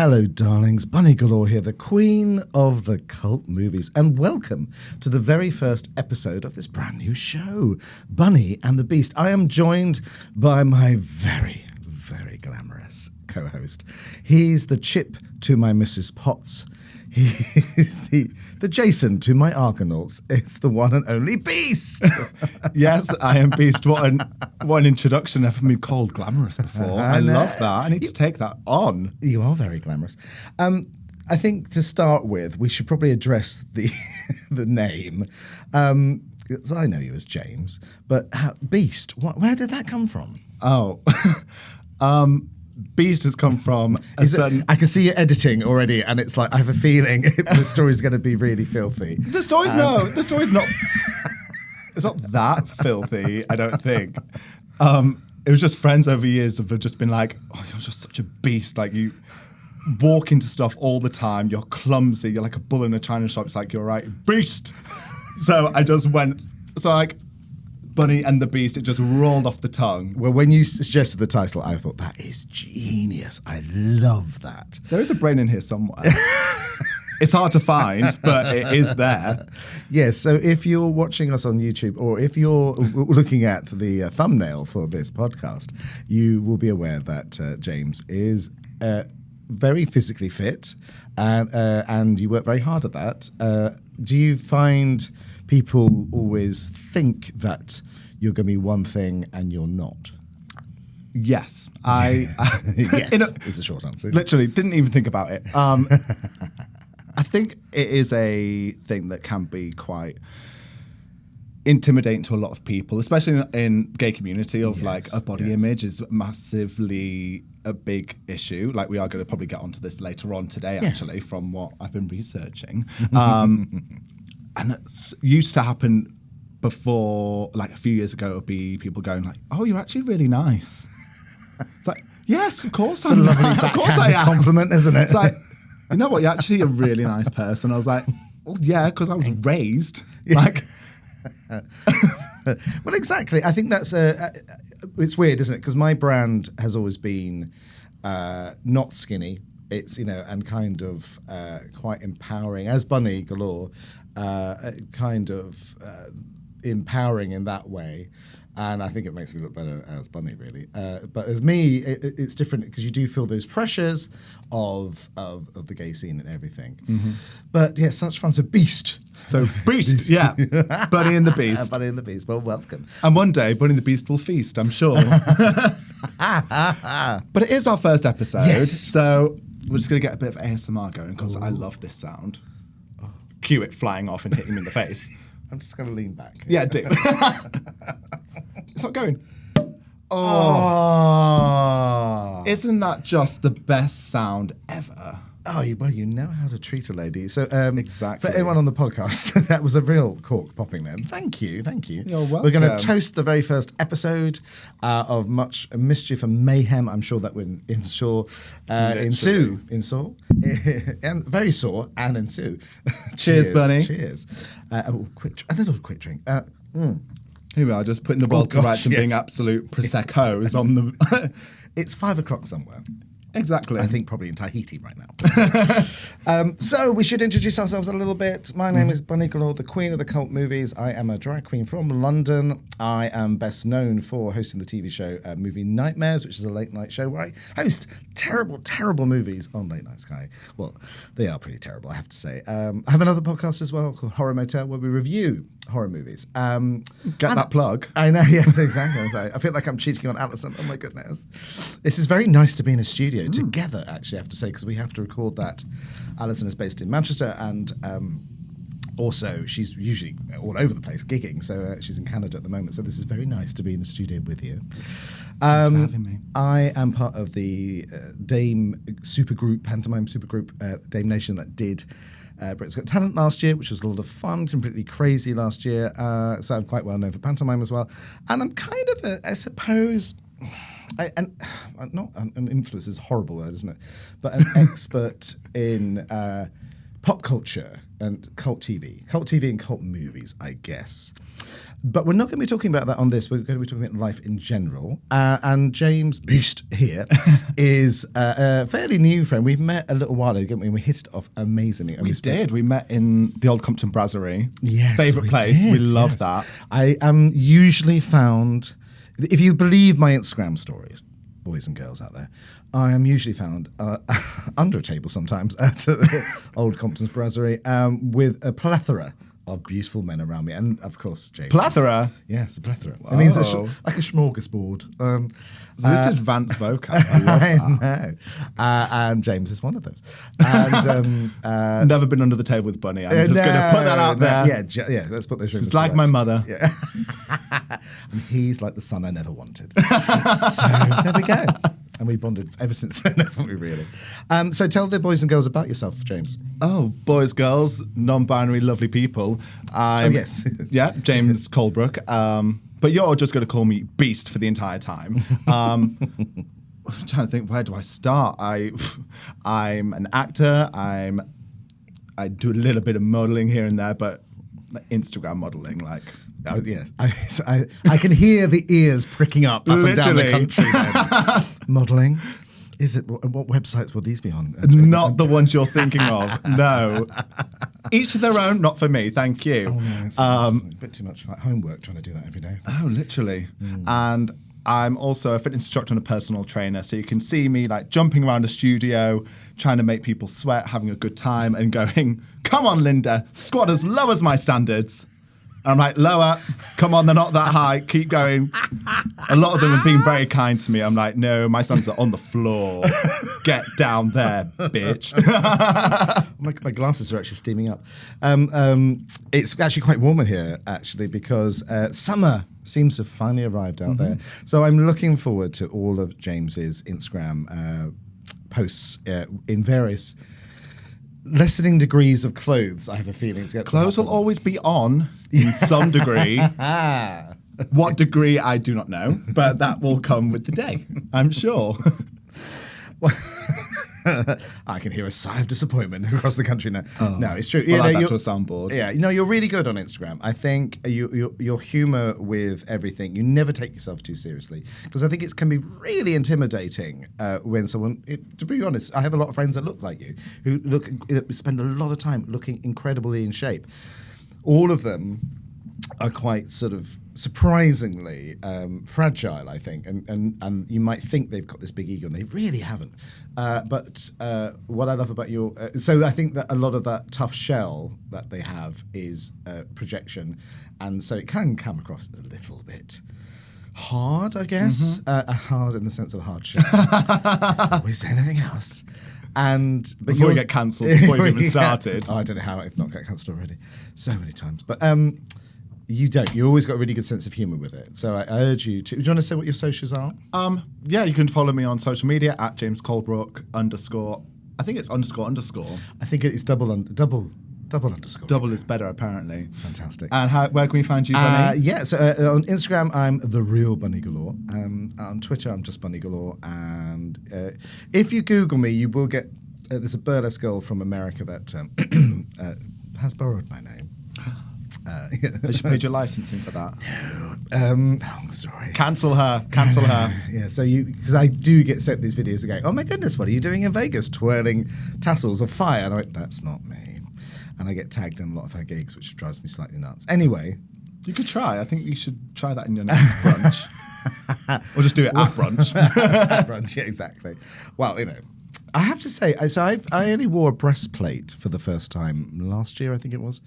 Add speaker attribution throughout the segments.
Speaker 1: Hello, darlings. Bunny Galore here, the queen of the cult movies, and welcome to the very first episode of this brand new show, Bunny and the Beast. I am joined by my very, very glamorous co-host. He's the Chip to my Mrs. Potts. He's the Jason to my Argonauts. It's the one and only Beast.
Speaker 2: Yes, I am Beast. What an introduction. I've been called glamorous before. I love that. I need to take that on.
Speaker 1: You are very glamorous. I think to start with, we should probably address the the name. 'Cause I know you as James, but Beast, where did that come from?
Speaker 2: Oh, Beast has come from a certain...
Speaker 1: I can see you editing already, and it's like, I have a feeling the story's going to be really filthy.
Speaker 2: The story's not... It's not that filthy, I don't think. It was just friends over years have just been like, oh, you're just such a beast. Like, you walk into stuff all the time. You're clumsy. You're like a bull in a china shop. It's like, you're right, Beast. So I just went... So, like... Bunny and the Beast, it just rolled off the tongue.
Speaker 1: Well, when you suggested the title, I thought, that is genius. I love that.
Speaker 2: There is a brain in here somewhere. It's hard to find, but it is there.
Speaker 1: Yes, so if you're watching us on YouTube, or if you're looking at the thumbnail for this podcast, you will be aware that James is very physically fit, and you work very hard at that. Do you find people always think that you're going to be one thing and you're not?
Speaker 2: Yes.
Speaker 1: Yes, is the short answer.
Speaker 2: Literally, didn't even think about it. I think it is a thing that can be quite intimidating to a lot of people, especially in gay community of like a body image is massively a big issue. Like we are going to probably get onto this later on today, actually, from what I've been researching. And it used to happen before, like a few years ago, it would be people going like, oh, you're actually really nice. It's like, yes, of course I'm
Speaker 1: lovely
Speaker 2: nice. Of course I am.
Speaker 1: Compliment, isn't it?
Speaker 2: It's like, you know what, you're actually a really nice person. I was like, well, yeah, because I was raised. Like...
Speaker 1: Well, exactly. I think that's it's weird, isn't it? Because my brand has always been not skinny. It's, and kind of quite empowering, as Bunny Galore, kind of empowering in that way. And I think it makes me look better as Bunny, really. But as me, it's different because you do feel those pressures of the gay scene and everything. Mm-hmm. But yeah, such fun. So Beast.
Speaker 2: So Beast, yeah. Bunny and the Beast.
Speaker 1: Bunny and the Beast. Well, welcome.
Speaker 2: And one day, Bunny and the Beast will feast, I'm sure. But it is our first episode.
Speaker 1: Yes.
Speaker 2: So we're just going to get a bit of ASMR going because I love this sound. Oh. Cue it flying off and hitting me in the face.
Speaker 1: I'm just going to lean back.
Speaker 2: Yeah, do. It's not going.
Speaker 1: Oh.
Speaker 2: Isn't that just the best sound ever?
Speaker 1: Oh, well, you know how to treat a lady. So,
Speaker 2: exactly.
Speaker 1: For anyone on the podcast, that was a real cork popping then. Thank you.
Speaker 2: You're welcome.
Speaker 1: We're going to toast the very first episode of much mischief and mayhem. I'm sure that will ensue, and very sore and ensue.
Speaker 2: Cheers, Bunny.
Speaker 1: Cheers. A little quick drink.
Speaker 2: Here we are, just putting the world to rights and being absolute Prosecco's on the...
Speaker 1: It's 5 o'clock somewhere.
Speaker 2: Exactly.
Speaker 1: I think probably in Tahiti right now. So we should introduce ourselves a little bit. My name is Bunny Galore, the queen of the cult movies. I am a drag queen from London. I am best known for hosting the TV show Movie Nightmares, which is a late night show where I host terrible, terrible movies on Late Night Sky. Well, they are pretty terrible, I have to say. I have another podcast as well called Horror Motel where we review horror movies.
Speaker 2: Get that plug.
Speaker 1: I know, yeah, exactly. I feel like I'm cheating on Alison. Oh my goodness. This is very nice to be in a studio together, actually, I have to say, because we have to record that. Alison is based in Manchester, and also she's usually all over the place gigging, so she's in Canada at the moment. So this is very nice to be in the studio with you.
Speaker 2: Thanks for having me.
Speaker 1: I am part of the Dame supergroup, pantomime supergroup, Dame Nation, that did Britain's Got Talent last year, which was a lot of fun, completely crazy last year. So I'm quite well known for pantomime as well. And I'm kind of, I suppose, not an influencer is a horrible word, isn't it? But an expert in pop culture and cult TV and cult movies, I guess. But we're not going to be talking about that on this. We're going to be talking about life in general. And James Beast here is a fairly new friend. We've met a little while ago, and we hit it off amazingly. And
Speaker 2: We did. We met in the Old Compton Brasserie.
Speaker 1: Yes,
Speaker 2: Favourite
Speaker 1: we
Speaker 2: place.
Speaker 1: did,
Speaker 2: We love
Speaker 1: yes.
Speaker 2: that.
Speaker 1: I am usually found, if you believe my Instagram stories, boys and girls out there, I am usually found under a table sometimes at Old Compton's Brasserie with a plethora of beautiful men around me, and of course, James.
Speaker 2: Plethora?
Speaker 1: Yes, a plethora. It means
Speaker 2: Whoa.
Speaker 1: like a smorgasbord.
Speaker 2: This advanced vocab. I love that.
Speaker 1: know. And James is one of those. And
Speaker 2: Never been under the table with Bunny. I'm just going to put that out there.
Speaker 1: Yeah, let's put those.
Speaker 2: She's like my mother.
Speaker 1: Yeah. And he's like the son I never wanted. So there we go. And we bonded ever since then, haven't we, really? So tell the boys and girls about yourself, James.
Speaker 2: Oh, boys, girls, non-binary, lovely people.
Speaker 1: Yes.
Speaker 2: Yeah, James Colebrook. But you're just going to call me Beast for the entire time. I'm trying to think, where do I start? I'm an actor. I do a little bit of modelling here and there, but Instagram modelling, like...
Speaker 1: Oh, yes. I can hear the ears pricking up and down the
Speaker 2: Literally.
Speaker 1: country. Modelling. Is it? What websites will these be on?
Speaker 2: Not the ones you're thinking of. No. Each to their own, not for me. Thank you.
Speaker 1: Oh, no, it's a bit too much like homework trying to do that every day.
Speaker 2: Oh, literally. And I'm also a fitness instructor and a personal trainer. So you can see me like jumping around a studio, trying to make people sweat, having a good time, and going, come on, Linda, squat as low as my standards. I'm like, lower, come on, they're not that high, keep going. A lot of them have been very kind to me. I'm like, no, my sons are on the floor. Get down there, bitch.
Speaker 1: My glasses are actually steaming up. It's actually quite warm in here, actually, because summer seems to have finally arrived out there. So I'm looking forward to all of James's Instagram posts in various lessening degrees of clothes, I have a feeling. It's
Speaker 2: Clothes will always be on in some degree. What degree, I do not know, but that will come with the day, I'm sure.
Speaker 1: I can hear a sigh of disappointment across the country now. No, it's true.
Speaker 2: I'll add that
Speaker 1: you're-
Speaker 2: to a soundboard.
Speaker 1: Yeah, you're really good on Instagram. I think your humour with everything, you never take yourself too seriously. Because I think it can be really intimidating when someone, to be honest, I have a lot of friends that look like you, who spend a lot of time looking incredibly in shape. All of them are quite sort of surprisingly fragile, I think, and you might think they've got this big ego, and they really haven't. But what I love about your, so I think that a lot of that tough shell that they have is projection, and so it can come across a little bit hard, I guess. Hard in the sense of a hard shell. Before we say anything else. But
Speaker 2: Before we get cancelled, before you've even started.
Speaker 1: Oh, I don't know how I've not got cancelled already. So many times. But you don't. You always got a really good sense of humour with it. So I urge you to. Do you want to say what your socials are?
Speaker 2: Yeah, you can follow me on social media at James Colebrook _. I think it's __.
Speaker 1: I think it's double underscore.
Speaker 2: Double is better, apparently.
Speaker 1: Fantastic.
Speaker 2: And where can we find you, Bunny?
Speaker 1: Yeah, so on Instagram, I'm the real Bunny Galore. On Twitter, I'm just Bunny Galore. And if you Google me, you will get. There's a burlesque girl from America that has borrowed my name.
Speaker 2: Has she paid your licensing for that?
Speaker 1: Long story.
Speaker 2: Cancel her.
Speaker 1: Yeah, so because I do get sent these videos again. Oh my goodness, what are you doing in Vegas? Twirling tassels of fire. And I went, that's not me. And I get tagged in a lot of her gigs, which drives me slightly nuts. Anyway.
Speaker 2: You could try. I think you should try that in your next brunch. Or just do it at brunch.
Speaker 1: At brunch, yeah, exactly. Well, I have to say, so I only wore a breastplate for the first time last year, I think it was,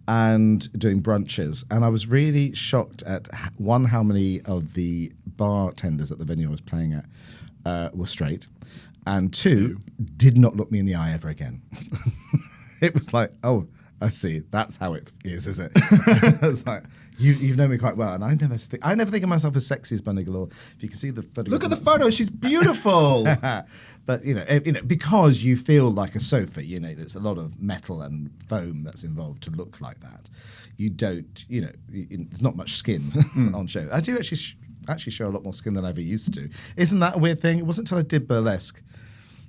Speaker 1: and doing brunches. And I was really shocked at, how many of the bartenders at the venue I was playing at were straight, and two, did not look me in the eye ever again. It was like, oh, I see. That's how it is it? It's like, you've known me quite well, and I never think of myself as sexy as Bunny Galore. If you can see the photo.
Speaker 2: Look at the photo. She's beautiful.
Speaker 1: But because you feel like a sofa, there's a lot of metal and foam that's involved to look like that. You don't, there's not much skin on show. I do actually show a lot more skin than I ever used to. Isn't that a weird thing? It wasn't until I did burlesque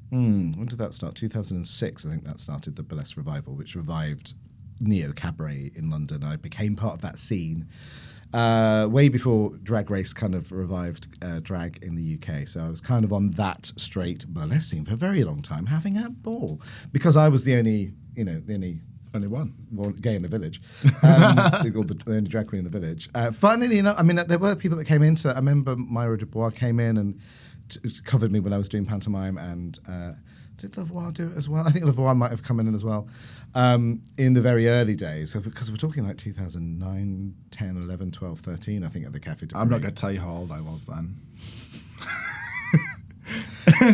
Speaker 1: When did that start? 2006, I think that started the Burlesque Revival, which revived Neo Cabaret in London. I became part of that scene way before Drag Race kind of revived drag in the UK. So I was kind of on that straight burlesque scene for a very long time, having a ball because I was the only one gay in the village, the only drag queen in the village. Funnily enough, I mean, there were people that came into that. I remember Myra Dubois came in and covered me when I was doing pantomime, and did Lavoie do it as well? I think Lavoie might have come in as well in the very early days. So, because we're talking like 2009, 10, 11, 12, 13, I think, at the Café de Paris.
Speaker 2: I'm not going to tell you how old I was then.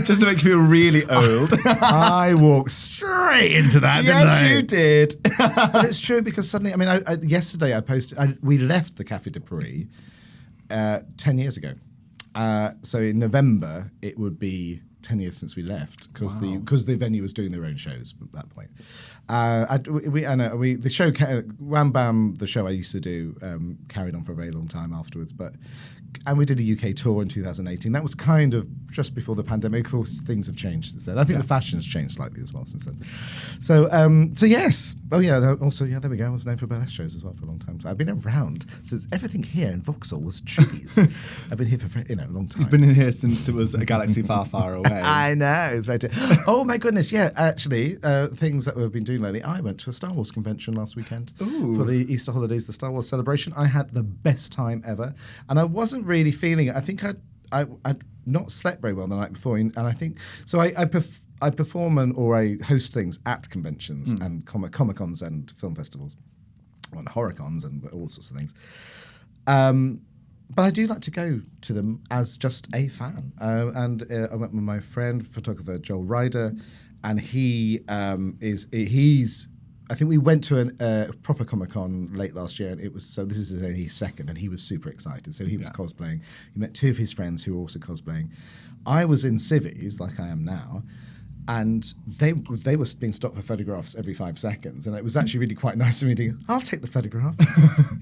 Speaker 2: Just to make you feel really old.
Speaker 1: I walked straight into that, didn't I?
Speaker 2: Yes, you did.
Speaker 1: But it's true because suddenly, I mean, yesterday I posted, we left the Café de Paris 10 years ago. So in November, it would be 10 years since we left because the venue was doing their own shows at that point. The show, Wham Bam, the show I used to do, carried on for a very long time afterwards. And we did a UK tour in 2018. That was kind of just before the pandemic. Of course, things have changed since then. I think the fashion's changed slightly as well since then. So yes. Oh yeah. Also, yeah. There we go. I was known for burlesque shows as well for a long time. So I've been around since everything here in Vauxhall was trees. I've been here for a long time.
Speaker 2: You've been in here since it was a galaxy far, far away.
Speaker 1: I know. It's very. Oh my goodness. Yeah. Actually, things that we've been doing lately. I went to a Star Wars convention last weekend for the Easter holidays, the Star Wars celebration. I had the best time ever, and I wasn't really feeling it. I think I'd not slept very well the night before, and I think so. I perform or I host things at conventions and Comic-Cons and film festivals, and horror-cons and all sorts of things. But I do like to go to them as just a fan. And I went with my friend, photographer Joel Ryder, and he's. I think we went to a proper Comic-Con late last year, and it was this is his second, and he was super excited. So he was cosplaying. He met two of his friends who were also cosplaying. I was in civvies, like I am now, and they were being stopped for photographs every 5 seconds, and it was actually really quite nice of me to go, I'll take the photograph.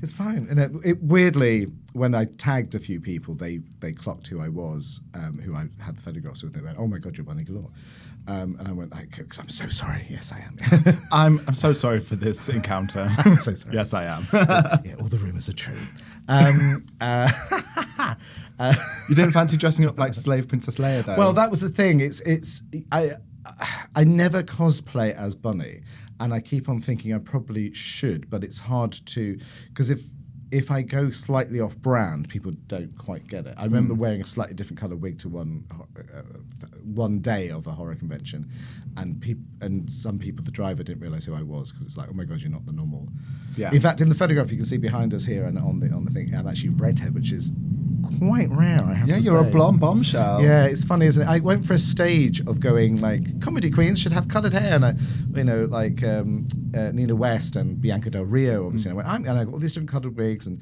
Speaker 1: It's fine. And it weirdly, when I tagged a few people, they clocked who I was, who I had the photographs with. They went, "Oh my God, you're Bunny Galore." And I went, I'm so sorry. Yes, I am.
Speaker 2: I'm so sorry for this encounter.
Speaker 1: I'm so sorry.
Speaker 2: Yes, I am.
Speaker 1: Yeah, all the rumours are true.
Speaker 2: You didn't fancy dressing up like Slave Princess Leia, though?
Speaker 1: Well, that was the thing. I never cosplay as Bunny, and I keep on thinking I probably should, but it's hard to, because if I go slightly off brand, people don't quite get it. I remember wearing a slightly different colour wig to one day of a horror convention, and some people, the driver didn't realise who I was because it's like, oh my God, you're not the normal.
Speaker 2: Yeah.
Speaker 1: In fact, in the photograph you can see behind us here and on the thing, I'm actually redhead, which is quite rare, I have to say.
Speaker 2: Yeah, you're a blonde bombshell.
Speaker 1: Yeah, it's funny, isn't it? I went for a stage of going like, comedy queens should have coloured hair, and like Nina West and Bianca Del Rio, obviously. And I got all these different coloured wigs, and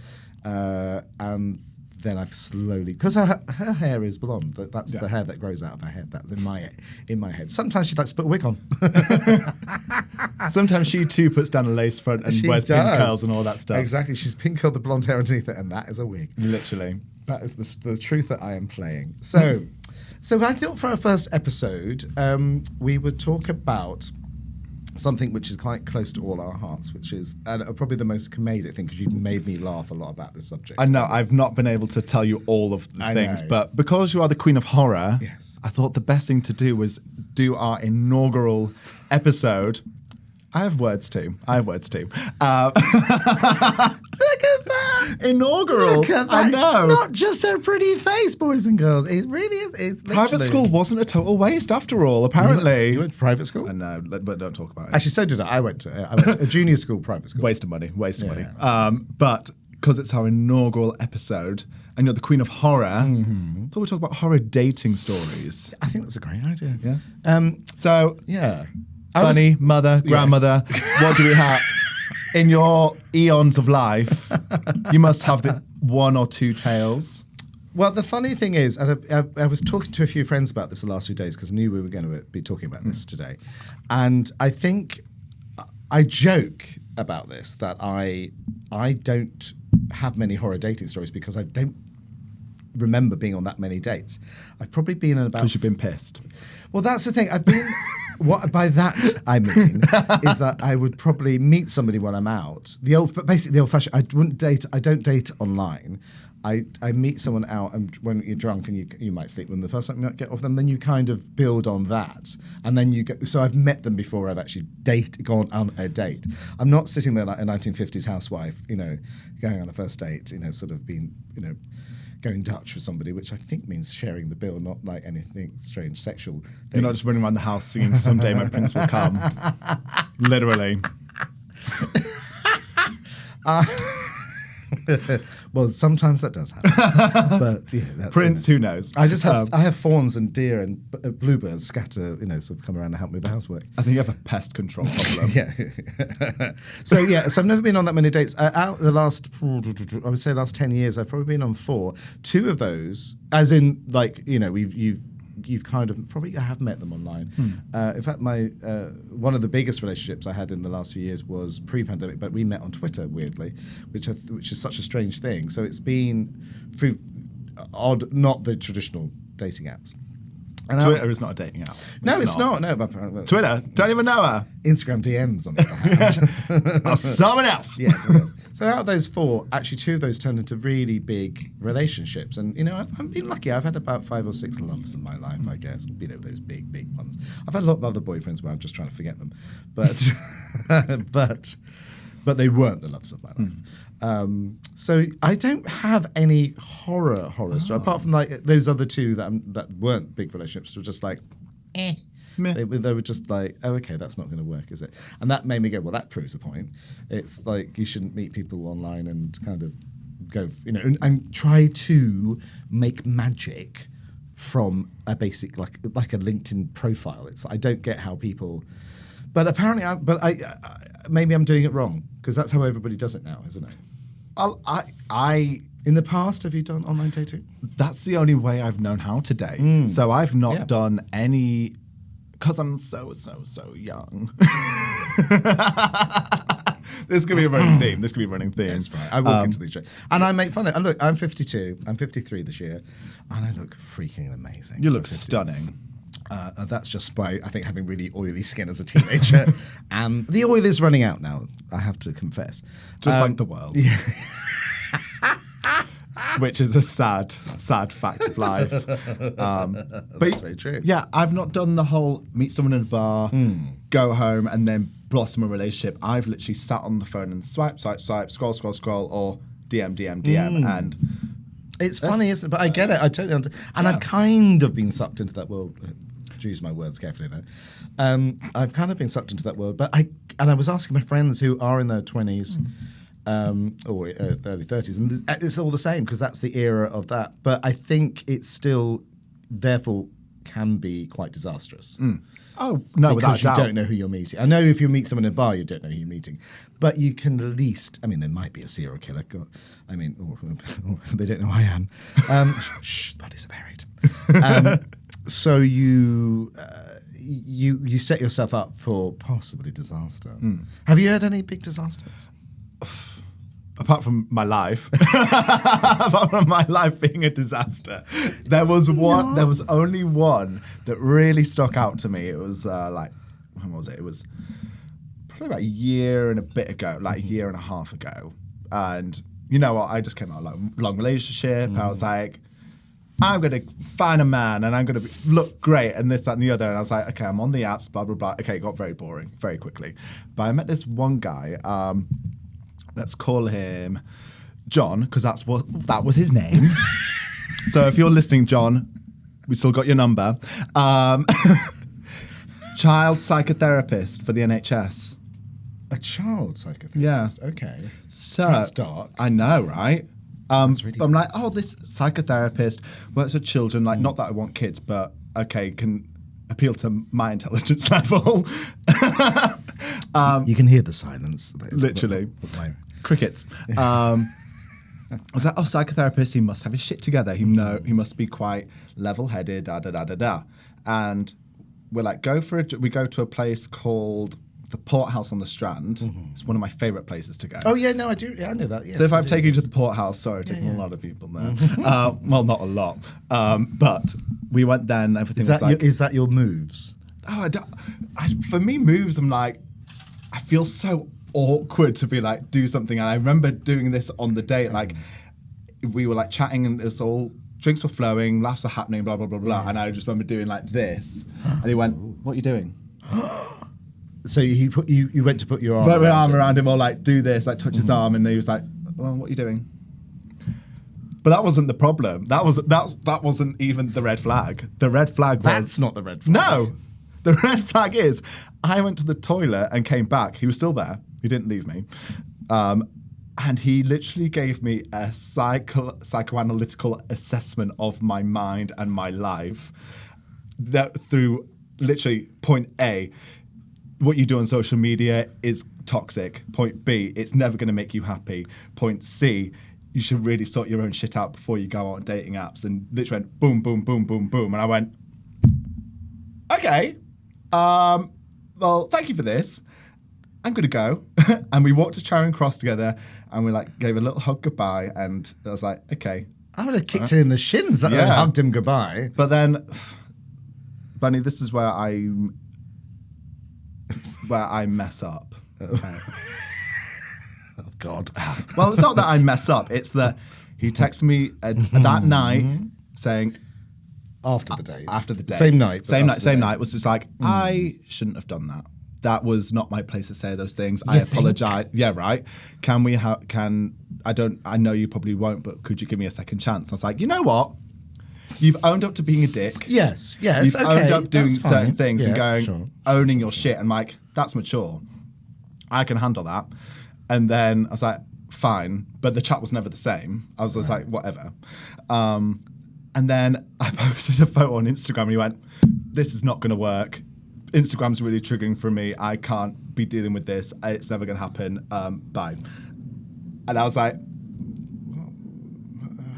Speaker 1: then I've slowly, because her hair is blonde. That's the hair that grows out of her head. That's in my head. Sometimes she likes to put a wig on.
Speaker 2: Sometimes she too puts down a lace front and wears pink curls and all that stuff.
Speaker 1: Exactly. She's pink curled the blonde hair underneath it, and that is a wig.
Speaker 2: Literally.
Speaker 1: That is the truth that I am playing. So I thought for our first episode, we would talk about something which is quite close to all our hearts, which is probably the most comedic thing, because you've made me laugh a lot about this subject.
Speaker 2: I know, I've not been able to tell you all of the things, but because you are the Queen of Horror,
Speaker 1: yes, I
Speaker 2: thought the best thing to do was do our inaugural episode. I have words too. Look at that! Inaugural.
Speaker 1: Look at that.
Speaker 2: I know.
Speaker 1: Not just her pretty face, boys and girls. It really is. It's
Speaker 2: private school wasn't a total waste after all, apparently.
Speaker 1: You went to private school?
Speaker 2: I know, but don't talk about it.
Speaker 1: Actually, so did I. I went to a junior school, private school.
Speaker 2: Waste of money. But because it's our inaugural episode, and you're the Queen of Horror, I thought we'd talk about horror dating stories.
Speaker 1: I think that's a great idea.
Speaker 2: Yeah.
Speaker 1: So, yeah.
Speaker 2: Bunny, mother, grandmother, what do we have? In your eons of life, you must have the one or two tales.
Speaker 1: Well, the funny thing is, I was talking to a few friends about this the last few days because I knew we were going to be talking about this today. And I think I joke about this, that I don't have many horror dating stories because I don't remember being on that many dates. I've probably been on about.
Speaker 2: Because you've been pissed.
Speaker 1: Well, that's the thing. I've been. What by that I mean is that I would probably meet somebody when I'm out. Basically the old-fashioned. I wouldn't date. I don't date online. I meet someone out, and when you're drunk and you might sleep with them the first time you might get off them, then you kind of build on that, and then you go. So I've met them before I've actually gone on a date. I'm not sitting there like a 1950s housewife, going on a first date, sort of being, going Dutch with somebody, which I think means sharing the bill, not like anything strange sexual things.
Speaker 2: You're not just running around the house singing "Someday My Prince Will Come." Literally.
Speaker 1: Well, sometimes that does happen, but yeah, that's
Speaker 2: Prince, who knows?
Speaker 1: I just have I have fawns and deer and bluebirds scatter, sort of come around and help me with the housework.
Speaker 2: I think you have a pest control problem.
Speaker 1: Yeah. So I've never been on that many dates. Out the last, I would say, last 10 years, I've probably been on 4. 2 of those, as in, like, you've kind of probably have met them online. In fact, my one of the biggest relationships I had in the last few years was pre-pandemic, but we met on Twitter, weirdly, which is such a strange thing. So it's been through not the traditional dating apps. And
Speaker 2: Twitter is not a dating app.
Speaker 1: No, it's not. No, but,
Speaker 2: Twitter? Don't even know her.
Speaker 1: Instagram DMs on the
Speaker 2: Or someone else.
Speaker 1: Yes. So out of those 4, actually 2 of those turned into really big relationships. And, I've been lucky. I've had about 5 or 6 loves in my life, I guess. Those big ones. I've had a lot of other boyfriends where I'm just trying to forget them. But but they weren't the loves of my life. So I don't have any horror story, apart from like those other 2 that weren't big relationships. Were just like, They were just like, oh, okay, that's not going to work, is it? And that made me go, well, that proves a point. It's like you shouldn't meet people online and kind of go, and try to make magic from a basic like a LinkedIn profile. It's I don't get how people, but apparently, maybe I'm doing it wrong because that's how everybody does it now, isn't it? In the past, have you done online dating?
Speaker 2: That's the only way I've known how to date. So I've not done any, because I'm so young. This could be a running theme.
Speaker 1: Yeah, it's fine. I walk into these shows and I make fun of it. And look, I'm 52. I'm 53 this year, and I look freaking amazing.
Speaker 2: You look stunning.
Speaker 1: That's just by, I think, having really oily skin as a teenager. And the oil is running out now, I have to confess.
Speaker 2: Just like the world.
Speaker 1: Yeah.
Speaker 2: Which is a sad fact of life. But
Speaker 1: That's very true.
Speaker 2: Yeah, I've not done the whole meet someone in a bar, go home, and then blossom a relationship. I've literally sat on the phone and swipe, scroll, or DM, and
Speaker 1: it's funny, isn't it? But I get it. I totally understand. And I've kind of been sucked into that world. Choose my words carefully, though. I've kind of been sucked into that world. But I was asking my friends who are in their 20s or early 30s, and it's all the same because that's the era of that. But I think it's still, therefore, can be quite disastrous.
Speaker 2: Oh, no, without
Speaker 1: because
Speaker 2: a doubt.
Speaker 1: You don't know who you're meeting. I know if you meet someone in a bar, you don't know who you're meeting. But you can at least, there might be a serial killer. Or they don't know who I am. Shh, bodies are buried. So you set yourself up for possibly disaster. Have you had any big disasters?
Speaker 2: Apart from my life, apart from my life being a disaster, there was only one that really stuck out to me. It was when was it? It was probably about a year and a bit ago, like a year and a half ago. And you know what? I just came out of a long relationship. I was like, I'm going to find a man and I'm going to look great and this, that, and the other. And I was like, okay, I'm on the apps, blah, blah, blah. Okay, it got very boring very quickly. But I met this one guy. Let's call him John, because that was his name. So if you're listening, John, we still got your number. Child psychotherapist for the NHS.
Speaker 1: A child psychotherapist?
Speaker 2: Yeah.
Speaker 1: Okay.
Speaker 2: So
Speaker 1: that's dark.
Speaker 2: I know, right?
Speaker 1: That's really
Speaker 2: but I'm like, oh, this psychotherapist works with children. Like, not that I want kids, but okay, can appeal to my intelligence level.
Speaker 1: You can hear the silence.
Speaker 2: Literally. Crickets. I was like, oh, psychotherapist, he must have his shit together. He must be quite level-headed, da-da-da-da-da. And we're like, we go to a place called the Port House on the Strand. It's one of my favourite places to go.
Speaker 1: Oh yeah, no, I do. Yeah, I know that. Yes,
Speaker 2: So if
Speaker 1: I
Speaker 2: I've
Speaker 1: do,
Speaker 2: taken you to
Speaker 1: yes.
Speaker 2: the Port House, sorry, I've taken a lot of people there. Well, not a lot, but we went there and everything
Speaker 1: Is
Speaker 2: was
Speaker 1: that
Speaker 2: like,
Speaker 1: is that your moves?
Speaker 2: oh, for me, moves, I'm like, I feel so awkward to be like, do something. And I remember doing this on the date, like, we were like chatting and it was all, drinks were flowing, laughs were happening, blah, blah, blah, blah. And I just remember doing like this. And he went, what are you doing?
Speaker 1: So you went to put your arm
Speaker 2: Put my
Speaker 1: around
Speaker 2: arm
Speaker 1: him.
Speaker 2: around him or like do this, like touch his arm. And he was like, well, what are you doing? But that wasn't the problem. That wasn't even the red flag. The red flag was...
Speaker 1: That's not the red flag.
Speaker 2: No. The red flag is I went to the toilet and came back. He was still there. He didn't leave me. And he literally gave me a psychoanalytical assessment of my mind and my life that through literally point A, what you do on social media is toxic. Point B, it's never going to make you happy. Point C, you should really sort your own shit out before you go out on dating apps. And literally went boom, boom, boom, boom, boom. And I went, okay, well, thank you for this. I'm going to go. And we walked to Charing Cross together and we like gave a little hug goodbye. And I was like, okay.
Speaker 1: I would have kicked him in the shins that
Speaker 2: Yeah.
Speaker 1: and hugged him goodbye.
Speaker 2: But then, Bunny, this is where I mess up.
Speaker 1: Oh God.
Speaker 2: Well, it's not that I mess up. It's that he texted me that night saying,
Speaker 1: After the date.
Speaker 2: after the day.
Speaker 1: Same night. but
Speaker 2: Same
Speaker 1: after the
Speaker 2: same
Speaker 1: date.
Speaker 2: night was just like, I shouldn't have done that. That was not my place to say those things. I
Speaker 1: You think?
Speaker 2: apologize. Yeah, right. I know you probably won't, but could you give me a second chance? I was like, you know what? You've owned up to being a dick.
Speaker 1: Yes. Yes.
Speaker 2: You've
Speaker 1: okay.
Speaker 2: owned up doing
Speaker 1: that's
Speaker 2: certain
Speaker 1: fine.
Speaker 2: things and
Speaker 1: Yeah,
Speaker 2: going,
Speaker 1: sure.
Speaker 2: owning your shit. And like, that's mature. I can handle that. And then I was like, fine. But the chat was never the same. I was just like, whatever. And then I posted a photo on Instagram and he went, this is not going to work. Instagram's really triggering for me. I can't be dealing with this. It's never going to happen. Bye. And I was like,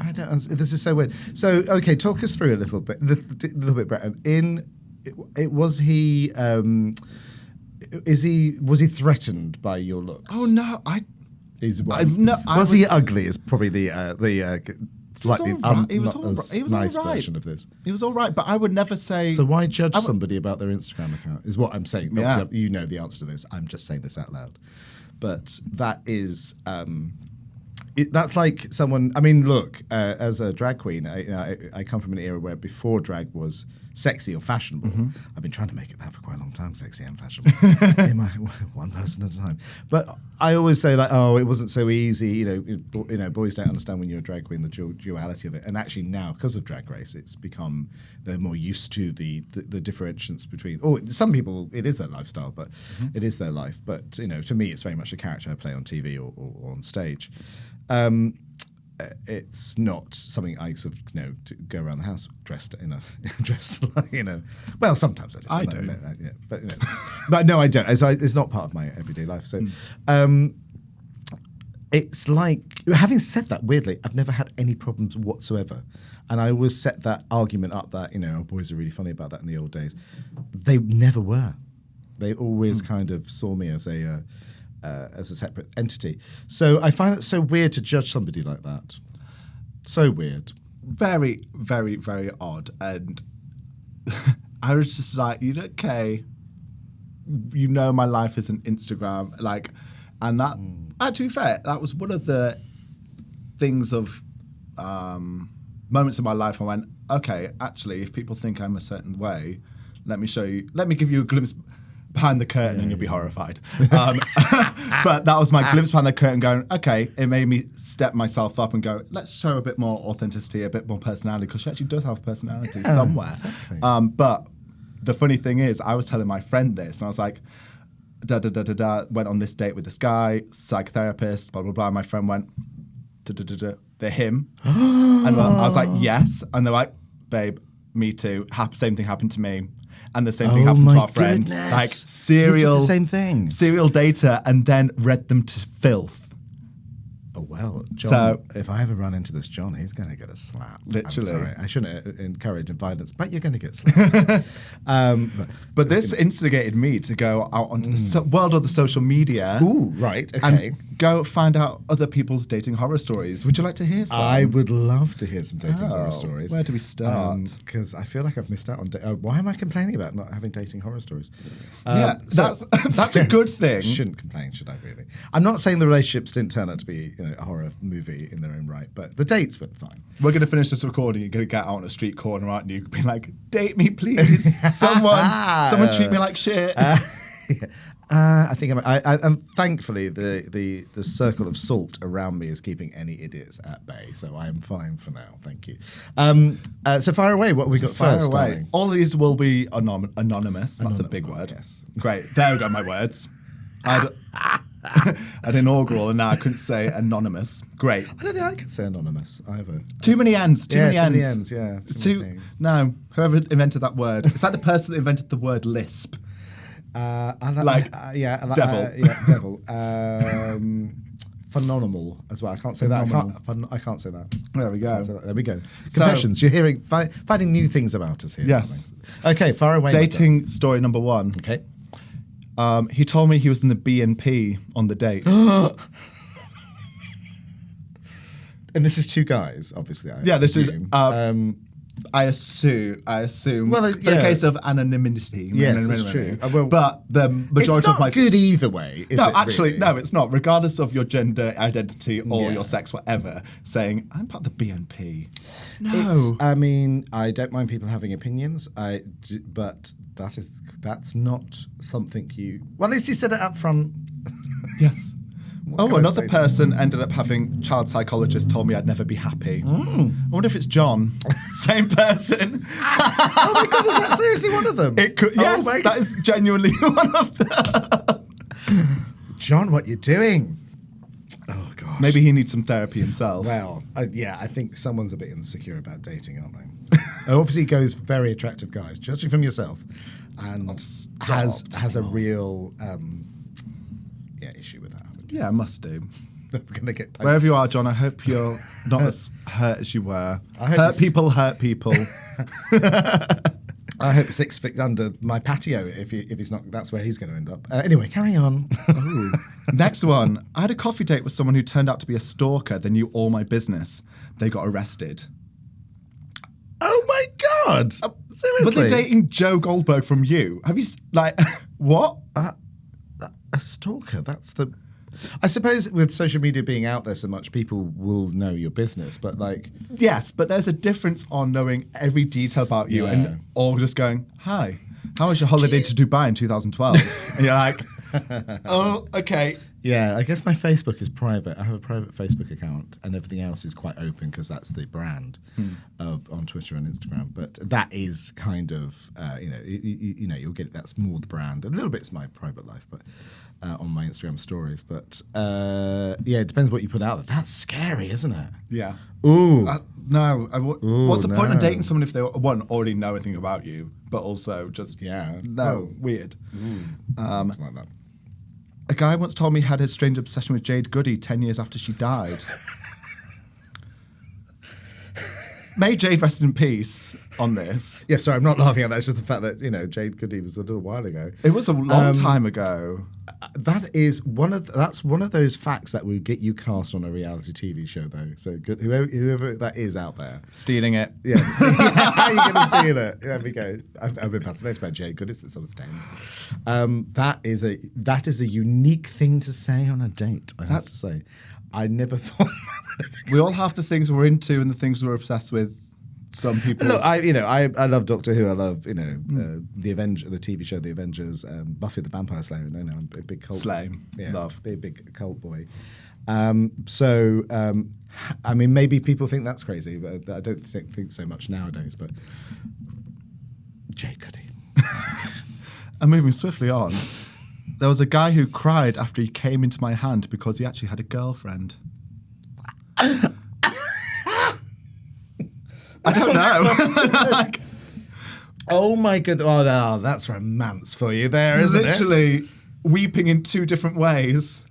Speaker 1: I don't. This is so weird. So, okay, talk us through a little bit, Brett. Was he threatened by your looks?
Speaker 2: oh no,
Speaker 1: Was he ugly? Is probably the slightly
Speaker 2: all right. He was
Speaker 1: not
Speaker 2: all
Speaker 1: as
Speaker 2: right. He was
Speaker 1: nice
Speaker 2: all right.
Speaker 1: version of this.
Speaker 2: It was all right, but I would never say.
Speaker 1: So why judge somebody about their Instagram account? Is what I'm saying.
Speaker 2: Yeah.
Speaker 1: Obviously, you know the answer to this. I'm just saying this out loud. But that is. That's like someone. I mean, look. As a drag queen, I come from an era where before drag was sexy or fashionable. I've been trying to make it that for quite a long time, sexy and fashionable, in my one person at a time. But I always say like, oh, it wasn't so easy. You know, boys don't understand when you're a drag queen the duality of it. And actually now, because of Drag Race, it's become they're more used to the differentiations between. Oh, some people it is their lifestyle, but it is their life. But you know, to me, it's very much a character I play on TV or on stage. It's not something I sort of to go around the house dressed like well sometimes I do. Yeah, but but no I don't. So it's not part of my everyday life. So it's like, having said that, weirdly I've never had any problems whatsoever, and I always set that argument up that boys are really funny about that in the old days. They never were. They always kind of saw me as a separate entity. So I find it so weird to judge somebody like that. So weird.
Speaker 2: Very, very, very odd. And I was just like, okay, my life isn't Instagram. Like, and that, to be fair, that was one of the things of moments in my life I went, okay, actually, if people think I'm a certain way, let me give you a glimpse behind the curtain and you'll be horrified. But that was my glimpse behind the curtain going, okay, it made me step myself up and go, let's show a bit more authenticity, a bit more personality, because she actually does have personality somewhere.
Speaker 1: Exactly.
Speaker 2: But the funny thing is, I was telling my friend this, and I was like, went on this date with this guy, psychotherapist, blah, blah, blah. My friend went, they're him. And I was like, yes. And they're like, babe, me too. Same thing happened to me. And the same thing happened to our friend.
Speaker 1: Goodness.
Speaker 2: Like
Speaker 1: You did
Speaker 2: serial
Speaker 1: the same thing.
Speaker 2: Serial data, and then read them to filth.
Speaker 1: Oh, well, John,
Speaker 2: So-
Speaker 1: if I ever run into this John, he's going to get a slap.
Speaker 2: Literally.
Speaker 1: I'm sorry. I shouldn't encourage violence, but you're going to get slapped.
Speaker 2: But this instigated me to go out onto the world of the social media.
Speaker 1: Ooh, right, okay.
Speaker 2: And go find out other people's dating horror stories. Would you like to hear some?
Speaker 1: I would love to hear some dating horror
Speaker 2: Oh,
Speaker 1: stories.
Speaker 2: where do we start?
Speaker 1: Because I feel like I've missed out on. Why am I complaining about not having dating horror stories?
Speaker 2: Yeah, that's a good thing.
Speaker 1: Shouldn't complain, should I? Really? I'm not saying the relationships didn't turn out to be a horror movie in their own right, but the dates went fine.
Speaker 2: We're going to finish this recording. You're going to get out on a street corner, aren't you? Be like, date me, please. Someone treat me like shit.
Speaker 1: I think and thankfully the circle of salt around me is keeping any idiots at bay, so I am fine for now. Thank you. So fire away. What have we got
Speaker 2: Fire
Speaker 1: first?
Speaker 2: away.
Speaker 1: Darling?
Speaker 2: All these will be anonymous. That's a big word.
Speaker 1: Yes.
Speaker 2: Great. There we go, my words. I had inaugural and now I couldn't say anonymous. Great.
Speaker 1: I don't think I can say anonymous either.
Speaker 2: Too many ends. Too many ends.
Speaker 1: ends. Yeah.
Speaker 2: No, whoever invented that word. It's like the person that invented the word lisp.
Speaker 1: Devil. Devil. Phenomenal as well. I can't say that. I can't say that.
Speaker 2: There we go.
Speaker 1: There we go. Confessions. You're hearing, finding new things about us here.
Speaker 2: Yes.
Speaker 1: Okay, far away.
Speaker 2: Dating story number one.
Speaker 1: Okay.
Speaker 2: He told me he was in the BNP on the date.
Speaker 1: And this is two guys, obviously.
Speaker 2: This is.
Speaker 1: assume.
Speaker 2: I assume.
Speaker 1: Well,
Speaker 2: for the case of anonymity.
Speaker 1: Yes, it's true.
Speaker 2: But the majority
Speaker 1: it's
Speaker 2: of my.
Speaker 1: not good either way. Is
Speaker 2: No,
Speaker 1: it
Speaker 2: actually,
Speaker 1: really?
Speaker 2: no, it's not. Regardless of your gender identity or
Speaker 1: Yeah.
Speaker 2: your sex, whatever, saying I'm part of the BNP. No.
Speaker 1: I mean, I don't mind people having opinions. But that's not something you. Well, at least you said it up front.
Speaker 2: Yes.
Speaker 1: What can I
Speaker 2: Another
Speaker 1: say?
Speaker 2: person ended up having child psychologist told me I'd never be happy. I wonder if it's John. Same person.
Speaker 1: Oh my god, is that seriously one of them?
Speaker 2: It could.
Speaker 1: Oh
Speaker 2: Yes,
Speaker 1: my
Speaker 2: that is genuinely one of them.
Speaker 1: John, what you doing? Oh gosh.
Speaker 2: Maybe he needs some therapy himself.
Speaker 1: Well, yeah, I think someone's a bit insecure about dating, aren't they? Obviously, he goes for very attractive guys, judging from yourself, and has a real issue with that.
Speaker 2: Yeah, I must do.
Speaker 1: We're gonna get paid.
Speaker 2: Wherever you are, John, I hope you're not as hurt as you were.
Speaker 1: I hope
Speaker 2: Hurt people hurt people.
Speaker 1: I hope 6 feet under my patio. If he's not, that's where he's going to end up. Anyway, carry on.
Speaker 2: Next one. I had a coffee date with someone who turned out to be a stalker. They knew all my business. They got arrested.
Speaker 1: Oh my god! Seriously?
Speaker 2: Were they dating Joe Goldberg from You? Have you what?
Speaker 1: A stalker? That's the. I suppose with social media being out there so much, people will know your business, but like.
Speaker 2: Yes, but there's a difference on knowing every detail about you
Speaker 1: Yeah.
Speaker 2: and or just going, hi, how was your holiday to Dubai in 2012? And you're like, oh, okay.
Speaker 1: Yeah, I guess my Facebook is private. I have a private Facebook account, and everything else is quite open because that's the brand on Twitter and Instagram. But that is kind of, you'll get that's more the brand. A little bit's my private life, but on my Instagram stories. But it depends what you put out there. That's scary, isn't it?
Speaker 2: Yeah.
Speaker 1: Ooh.
Speaker 2: No. What's the point
Speaker 1: no.
Speaker 2: of dating someone if they, one, already know everything about you, but also just,
Speaker 1: Yeah.
Speaker 2: no, weird.
Speaker 1: Something like that.
Speaker 2: A guy once told me he had a strange obsession with Jade Goody 10 years after she died. May Jade rest in peace on this.
Speaker 1: Yeah, sorry, I'm not laughing at that. It's just the fact that, Jade Goody was a little while ago.
Speaker 2: It was a long time ago.
Speaker 1: That's one of those facts that will get you cast on a reality TV show, though. So good, whoever that is out there.
Speaker 2: Stealing it.
Speaker 1: Yeah. How are you going to steal it? There we go. I've been fascinated by Jade Goody since I was 10. That is a unique thing to say on a date, I have to say. I never thought
Speaker 2: We all have the things we're into and the things we're obsessed with. Some people.
Speaker 1: Look, I love Doctor Who. I love the TV show The Avengers, Buffy the Vampire Slayer. No, I'm a big cult.
Speaker 2: Slay.
Speaker 1: Yeah,
Speaker 2: Love.
Speaker 1: big cult boy. I mean, maybe people think that's crazy, but I don't think so much nowadays. But Jade Goody.
Speaker 2: I'm moving swiftly on. There was a guy who cried after he came into my hand because he actually had a girlfriend. I don't know.
Speaker 1: Oh my god! Oh, no, that's romance for you, there, isn't it?
Speaker 2: Literally weeping in two different ways.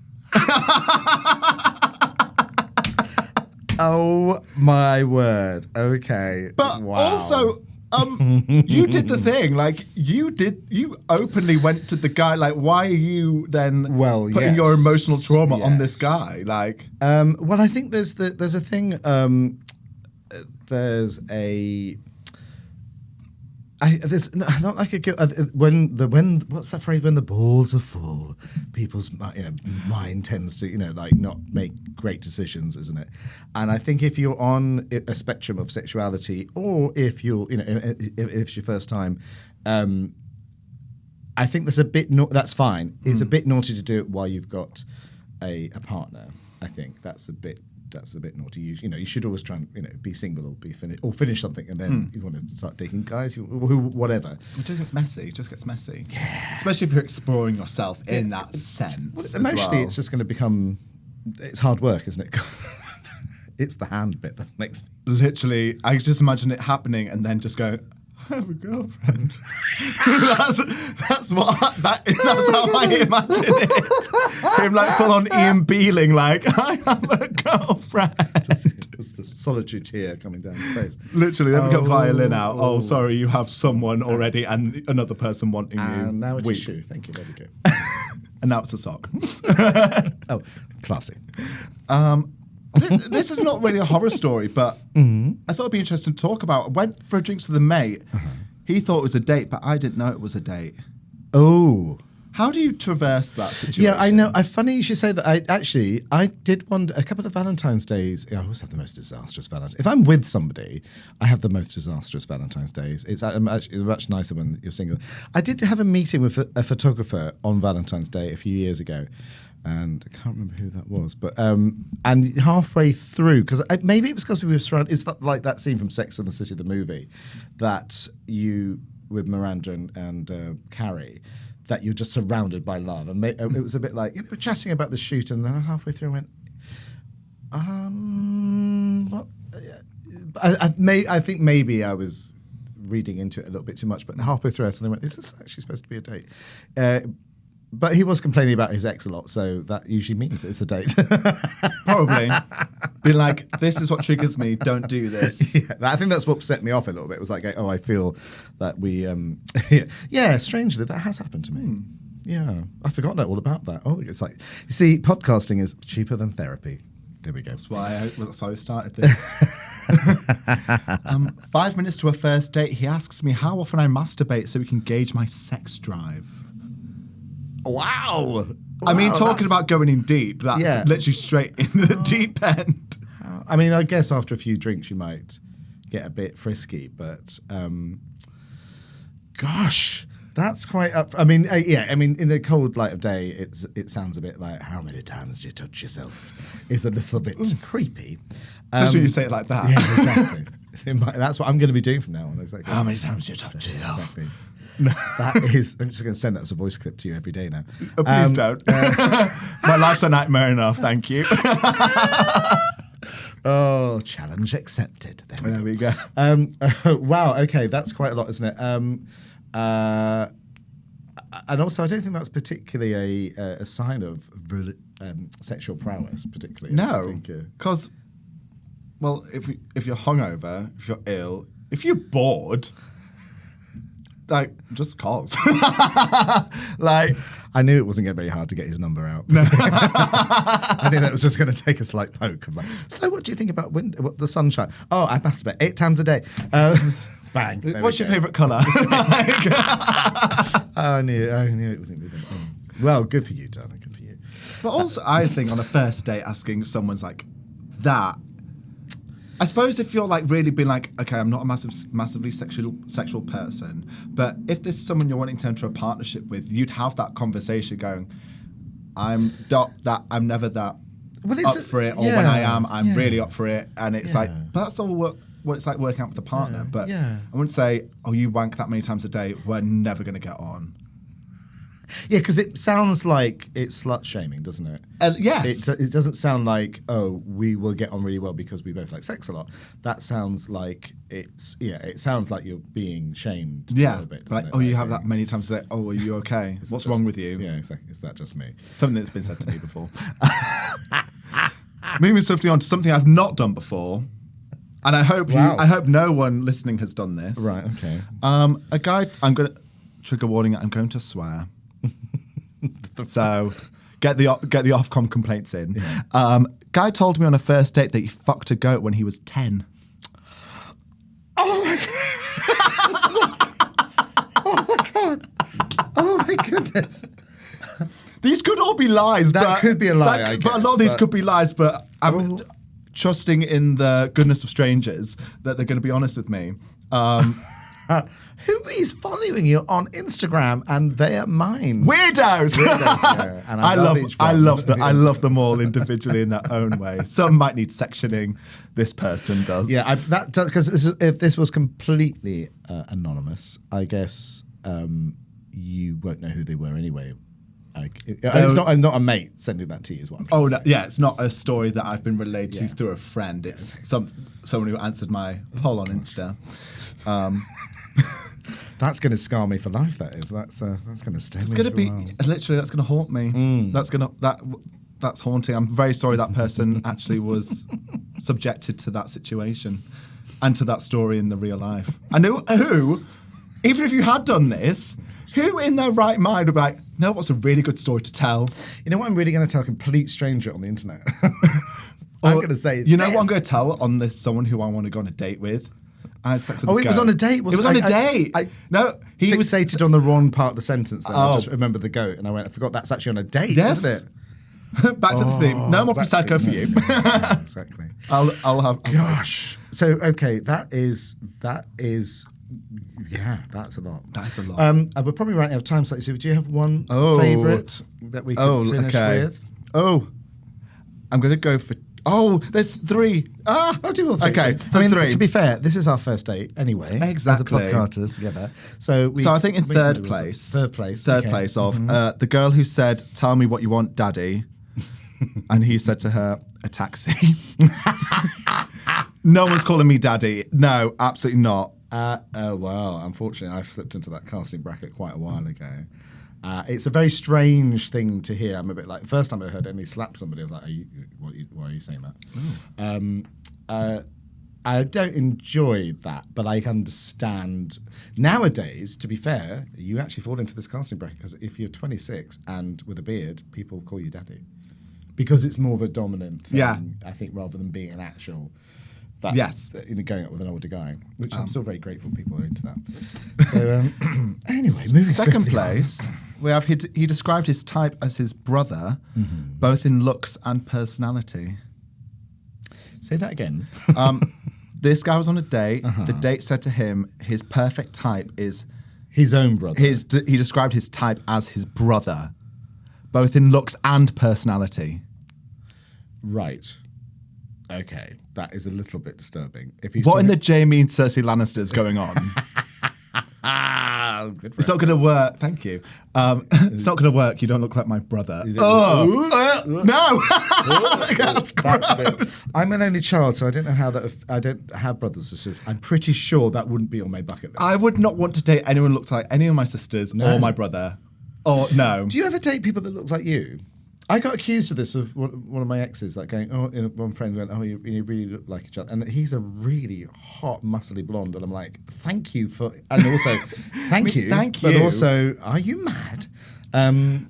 Speaker 1: Oh my word. Okay.
Speaker 2: But
Speaker 1: wow.
Speaker 2: also, you did the thing. Like you openly went to the guy. Like, why are you then putting your emotional trauma on this guy? Like,
Speaker 1: well, I think there's a thing. There's a. There's not like when what's that phrase, when the balls are full, people's mind tends to like not make great decisions, isn't it? And I think if you're on a spectrum of sexuality, or if you're if it's your first time, I think there's a bit that's fine. It's a bit naughty to do it while you've got a partner. I think that's a bit naughty. You should always try and be single or finish something, and then you want to start dating guys who whatever.
Speaker 2: It just gets messy. Yeah. Especially if you're exploring yourself in that sense.
Speaker 1: Well, emotionally, it's just going to become. It's hard work, isn't it? It's the hand bit that makes me.
Speaker 2: Literally, I just imagine it happening, and then just going, I have a girlfriend. that's how I imagine it. Him like full on Ian Bealing, like, I have a girlfriend.
Speaker 1: Just the solitary tear coming down his face.
Speaker 2: Literally, then we got violin out. Oh, sorry, you have someone already and another person wanting you.
Speaker 1: And now it's a shoe. Thank you. There we go.
Speaker 2: And now it's a sock.
Speaker 1: Oh, classy.
Speaker 2: This is not really a horror story, but I thought it'd be interesting to talk about. I went for a drinks with a mate. He thought it was a date, but I didn't know it was a date.
Speaker 1: Oh.
Speaker 2: How do you traverse that situation?
Speaker 1: Yeah, I know. Funny you should say that. I did wonder a couple of Valentine's days. I always have the most disastrous Valentine's. If I'm with somebody, I have the most disastrous Valentine's days. It's much nicer when you're single. I did have a meeting with a photographer on Valentine's Day a few years ago, and I can't remember who that was. But and halfway through, because maybe it was because we were surrounded. It's like that scene from Sex and the City, the movie, that you with Miranda and Carrie. That you're just surrounded by love, and it was a bit like we're chatting about the shoot, and then halfway through I went, what? I think maybe I was reading into it a little bit too much, but halfway through I suddenly went, is this actually supposed to be a date? But he was complaining about his ex a lot, so that usually means it's a date.
Speaker 2: Probably. Being like, this is what triggers me, don't do this.
Speaker 1: Yeah, I think that's what set me off a little bit. It was like, I feel that we... yeah, strangely, that has happened to me. Yeah, I've forgotten all about that. Oh, it's like... You see, podcasting is cheaper than therapy. There we go.
Speaker 2: That's why we started this. 5 minutes to a first date, he asks me how often I masturbate so we can gauge my sex drive.
Speaker 1: Wow.
Speaker 2: I mean, talking about going in deep, that's literally straight in the deep end.
Speaker 1: I mean, I guess after a few drinks you might get a bit frisky, but gosh, that's quite up. I mean, in the cold light of day, it sounds a bit like how many times do you touch yourself? It's a little bit creepy.
Speaker 2: Especially when you say it like that.
Speaker 1: Yeah, exactly. That's what I'm going to be doing from now on. Exactly.
Speaker 2: How many times do you touch yourself?
Speaker 1: Exactly. That is. I'm just going to send that as a voice clip to you every day now.
Speaker 2: Please don't. My life's a nightmare enough. Thank you.
Speaker 1: Oh, challenge accepted.
Speaker 2: There we go.
Speaker 1: Wow. Okay, that's quite a lot, isn't it? And also, I don't think that's particularly a sign of sexual prowess, particularly.
Speaker 2: No, because if you're hungover, if you're ill, if you're bored. Like, just calls. Like,
Speaker 1: I knew it wasn't going to be very hard to get his number out. No. I knew that was just going to take a slight poke. Of like, so what do you think about the sunshine? Oh, I masturbate 8 times a day. Bang.
Speaker 2: What's your favourite colour?
Speaker 1: I knew it wasn't going to be fun. Well, good for you, darling. Good for you.
Speaker 2: But also, I think on a first date, asking someone's like that. I suppose if you're like really being like, okay, I'm not a massively sexual person, but if there's someone you're wanting to enter a partnership with, you'd have that conversation going, I'm never that up for it, or when I am, I'm really up for it, and it's like, but that's all what it's like working out with a partner. But I wouldn't say, oh, you wank that many times a day, we're never going to get on.
Speaker 1: Yeah, because it sounds like it's slut shaming, doesn't it?
Speaker 2: Yes.
Speaker 1: It doesn't sound like, oh, we will get on really well because we both like sex a lot. That sounds like it sounds like you're being shamed a little bit.
Speaker 2: Like, oh, you have that many times a day. Oh, are you okay? What's wrong with you?
Speaker 1: Yeah, exactly. Is that just me?
Speaker 2: Something that's been said to me before. moving swiftly on to something I've not done before, and I hope
Speaker 1: Wow.
Speaker 2: I hope no one listening has done this.
Speaker 1: Right. Okay.
Speaker 2: A guy. I'm gonna trigger warning. I'm going to swear. So get the Ofcom complaints in.
Speaker 1: Yeah.
Speaker 2: Guy told me on a first date that he fucked a goat when he was 10.
Speaker 1: Oh my god! Oh my goodness!
Speaker 2: These could all be lies.
Speaker 1: That could be a lie, I
Speaker 2: but a lot
Speaker 1: guess,
Speaker 2: of these
Speaker 1: but-
Speaker 2: could be lies. But I'm
Speaker 1: Oh.
Speaker 2: trusting in the goodness of strangers that they're going to be honest with me.
Speaker 1: Who is following you on Instagram and they are mine?
Speaker 2: Weirdos.
Speaker 1: Yeah, and I love each one.
Speaker 2: I love them all individually in their own way. Some might need sectioning. This person does.
Speaker 1: Yeah, because if this was completely anonymous, I guess you won't know who they were anyway. It's not a mate sending that to you, is what I'm trying
Speaker 2: Oh
Speaker 1: to
Speaker 2: no,
Speaker 1: say.
Speaker 2: yeah, it's not a story that I've been relayed to
Speaker 1: Yeah.
Speaker 2: through a friend. It's someone who answered my poll on Insta.
Speaker 1: That's going to scar me for life. That is. That's going to stay.
Speaker 2: It's going to be literally that's going to haunt me. That's haunting. I'm very sorry that person actually was subjected to that situation and to that story in the real life. And who, even if you had done this, who in their right mind would be like, no, what's a really good story to tell?
Speaker 1: You know what? I'm really going to tell a complete stranger on the internet. I'm going to say.
Speaker 2: You know what I'm
Speaker 1: this.
Speaker 2: going to tell on this someone who I want to go on a date with? I had sex with
Speaker 1: Oh,
Speaker 2: a
Speaker 1: it was
Speaker 2: goat.
Speaker 1: on a date.
Speaker 2: It was on a date. No, he was.
Speaker 1: Fixated on the wrong part of the sentence. Then. I
Speaker 2: Oh.
Speaker 1: just remember the goat, and I forgot that's actually on a date,
Speaker 2: Yes.
Speaker 1: isn't it?
Speaker 2: Back to the theme. No more
Speaker 1: back-
Speaker 2: Prosecco for you.
Speaker 1: Yeah, exactly.
Speaker 2: I'll have.
Speaker 1: Gosh. So okay, that is. Yeah, that's a lot.
Speaker 2: That's a lot.
Speaker 1: We're probably running out of time. So, do you have one
Speaker 2: Oh.
Speaker 1: favourite that we can finish with?
Speaker 2: Oh, I'm going to go for. Oh, there's 3.
Speaker 1: I'll do all 3.
Speaker 2: Okay,
Speaker 1: So,
Speaker 2: so
Speaker 1: I mean,
Speaker 2: 3.
Speaker 1: to be fair, this is our first date anyway.
Speaker 2: Exactly.
Speaker 1: As a podcasters together. So
Speaker 2: So I think in
Speaker 1: we know
Speaker 2: third
Speaker 1: the results.
Speaker 2: place.
Speaker 1: Third place.
Speaker 2: Third
Speaker 1: okay.
Speaker 2: place of the girl who said, "Tell me what you want, Daddy," and he said to her, "A taxi." No one's calling me Daddy. No, absolutely not.
Speaker 1: Well, unfortunately, I slipped into that casting bracket quite a while ago. It's a very strange thing to hear. I'm a bit like, the first time I heard Emily slap somebody, I was like, why are you saying that? I don't enjoy that, but I understand. Nowadays, to be fair, you actually fall into this casting bracket because if you're 26 and with a beard, people call you daddy. Because it's more of a dominant thing,
Speaker 2: Yeah.
Speaker 1: I think, rather than being an actual...
Speaker 2: Yes.
Speaker 1: Going up with an older guy, which I'm still very grateful people are into that. So, anyway, moving
Speaker 2: Second
Speaker 1: swiftly on.
Speaker 2: place, we have he described his type as his brother, both in looks and personality.
Speaker 1: Say that again.
Speaker 2: This guy was on a date. The date said to him, his perfect type is
Speaker 1: His own brother.
Speaker 2: he described his type as his brother, both in looks and personality.
Speaker 1: Right. Okay. That is a little bit disturbing. If he's
Speaker 2: What in the
Speaker 1: talking-
Speaker 2: Jaime and Cersei Lannisters going on?
Speaker 1: Good
Speaker 2: It's not going to work. Thank you. It's not going to work. You don't look like my brother. No, that's gross.
Speaker 1: I'm an only child, so I don't know how that. I don't have brothers and sisters. I'm pretty sure that wouldn't be on my bucket list.
Speaker 2: I would not want to date anyone who looks like any of my sisters
Speaker 1: No.
Speaker 2: or my brother. Or no.
Speaker 1: Do you ever date people that look like you? I got accused of this with one of my exes, like going, one friend went, you really look like each other. And he's a really hot, muscly blonde. And I'm like, thank you for, and also, thank you.
Speaker 2: thank
Speaker 1: But
Speaker 2: you.
Speaker 1: also, are you mad?
Speaker 2: No.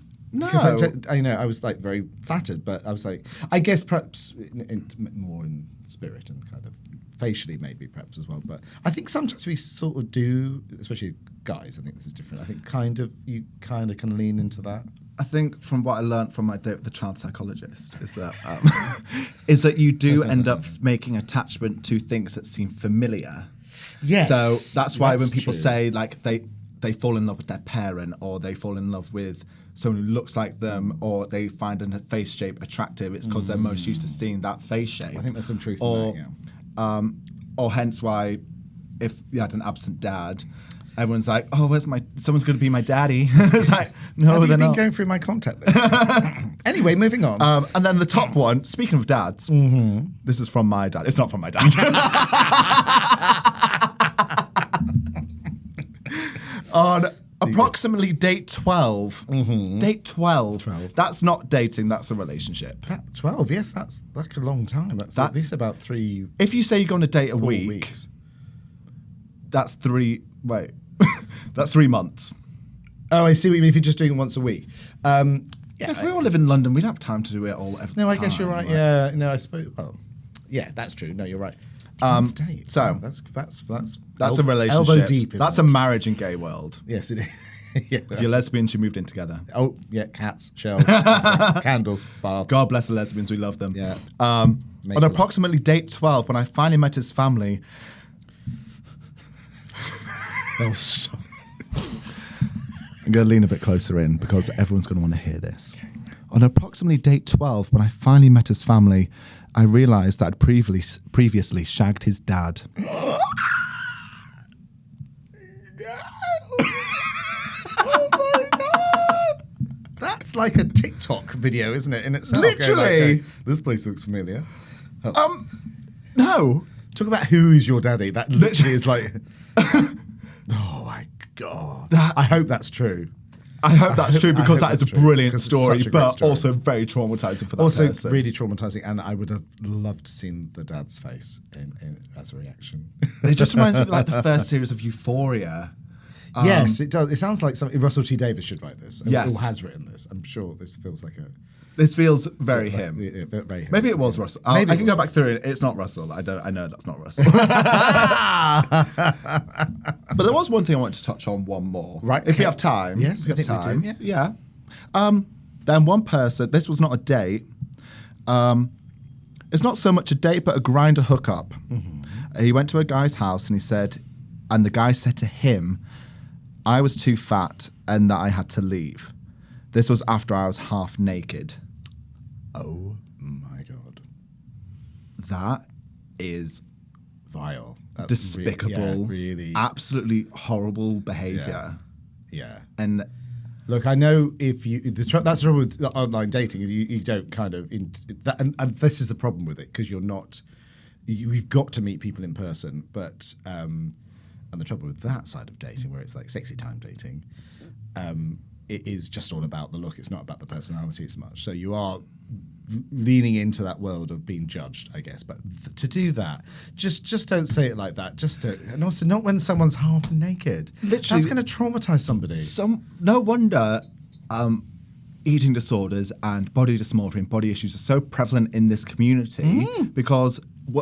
Speaker 1: Because I was like very flattered, but I was like, I guess perhaps more in spirit and kind of facially maybe perhaps as well. But I think sometimes we sort of do, especially guys, I think this is different. I think you kind of can lean into that.
Speaker 2: I think from what I learned from my date with the child psychologist is that is that you do end up making attachment to things that seem familiar.
Speaker 1: Yes.
Speaker 2: So that's why when
Speaker 1: that's
Speaker 2: people
Speaker 1: true.
Speaker 2: say like they fall in love with their parent or they fall in love with someone who looks like them or they find a face shape attractive, it's because they're most used to seeing that face shape.
Speaker 1: I think there's some truth
Speaker 2: or,
Speaker 1: in that, yeah.
Speaker 2: Or hence why if you had an absent dad, everyone's like, oh, someone's going to be my daddy. It's like, no,
Speaker 1: Have you
Speaker 2: they're
Speaker 1: been
Speaker 2: not.
Speaker 1: going through my contact list? Anyway, moving on.
Speaker 2: And then the top one, speaking of dads, this is from my dad. It's not from my dad. On approximately date 12. Date 12.
Speaker 1: 12.
Speaker 2: That's not dating, that's a relationship.
Speaker 1: 12, yes, that's like a long time. That's at least about 3
Speaker 2: If you say you're going to date a
Speaker 1: 4
Speaker 2: week,
Speaker 1: weeks.
Speaker 2: that's 3, wait, that's 3 months.
Speaker 1: Oh, I see what you mean. If you're just doing it once a week. Yeah,
Speaker 2: If we all live in London, we'd have time to do it all every
Speaker 1: no, I
Speaker 2: time,
Speaker 1: guess you're right. Yeah, no, I suppose. Well, yeah, that's true. No, you're right. 12 dates.
Speaker 2: so-
Speaker 1: Wow, that's
Speaker 2: That's a relationship.
Speaker 1: Elbow deep.
Speaker 2: That's
Speaker 1: isn't
Speaker 2: a
Speaker 1: it?
Speaker 2: marriage in gay world.
Speaker 1: Yes, it is. Yeah.
Speaker 2: If you're lesbians, you moved in together.
Speaker 1: Oh, yeah, cats, shells, candles, baths.
Speaker 2: God bless the lesbians, we love them.
Speaker 1: Yeah.
Speaker 2: On
Speaker 1: Make love.
Speaker 2: approximately date 12, when I finally met his family,
Speaker 1: Oh, so-
Speaker 2: I'm going to lean a bit closer in because everyone's going to want to hear this. On approximately date 12, when I finally met his family, I realised that I'd previously shagged his dad.
Speaker 1: Oh my God! That's like a TikTok video, isn't it? In itself.
Speaker 2: Literally.
Speaker 1: Going, this place looks familiar.
Speaker 2: No.
Speaker 1: Talk about who is your daddy. That literally is like. Oh my God! I hope that's true.
Speaker 2: I hope that's true because
Speaker 1: I hope
Speaker 2: that is a
Speaker 1: that's true,
Speaker 2: brilliant
Speaker 1: because it's
Speaker 2: story,
Speaker 1: such a great
Speaker 2: but
Speaker 1: story.
Speaker 2: also very traumatizing for that
Speaker 1: Also,
Speaker 2: person.
Speaker 1: really traumatizing, and I would have loved to seen the dad's face as a reaction.
Speaker 2: It just reminds me of like the first series of Euphoria.
Speaker 1: Yes, it does. It sounds like something Russell T Davies should write this.
Speaker 2: Yes.
Speaker 1: Or has written this. I'm sure this feels like a
Speaker 2: This feels very him.
Speaker 1: Yeah, very him.
Speaker 2: Maybe it was Russell.
Speaker 1: Maybe
Speaker 2: I
Speaker 1: it
Speaker 2: can
Speaker 1: was
Speaker 2: go back through it. It's not Russell. I know that's not Russell. But there was one thing I wanted to touch on. One more.
Speaker 1: Right,
Speaker 2: If we
Speaker 1: okay.
Speaker 2: have time.
Speaker 1: Yes,
Speaker 2: if we
Speaker 1: I
Speaker 2: have
Speaker 1: think we
Speaker 2: time.
Speaker 1: do,
Speaker 2: Yeah. Then one person. This was not a date. It's not so much a date, but a grinder hookup. He went to a guy's house and the guy said to him, I was too fat and that I had to leave. This was after I was half naked.
Speaker 1: Oh my God.
Speaker 2: That is
Speaker 1: Vile. That's
Speaker 2: despicable,
Speaker 1: really.
Speaker 2: absolutely horrible behavior.
Speaker 1: Yeah.
Speaker 2: And
Speaker 1: Look, I know if you that's the trouble with online dating is you don't kind of and this is the problem with it because we've got to meet people in person, but and the trouble with that side of dating where it's like sexy time dating, it is just all about the look. It's not about the personality as much. So you are leaning into that world of being judged, I guess. But to do that, just don't say it like that. Just don't, and also not when someone's half naked.
Speaker 2: Literally-
Speaker 1: That's going to traumatize somebody.
Speaker 2: no wonder eating disorders and body dysmorphia and body issues are so prevalent in this community because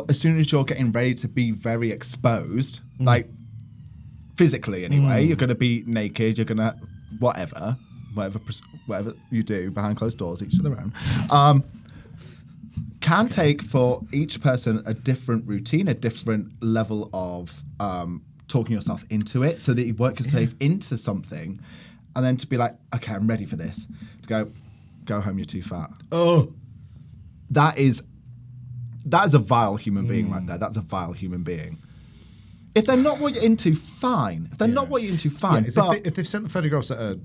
Speaker 2: as soon as you're getting ready to be very exposed, like physically anyway, you're going to be naked, you're going to whatever you do behind closed doors, each to their own, can take for each person a different routine, a different level of talking yourself into it so that you work yourself into something and then to be like, okay, I'm ready for this. To go home, you're too fat.
Speaker 1: Oh,
Speaker 2: That is a vile human being right there. That's a vile human being. If they're not what you're into, fine. If they're not what you're into, fine.
Speaker 1: yeah,
Speaker 2: but
Speaker 1: if they've sent the photographs that are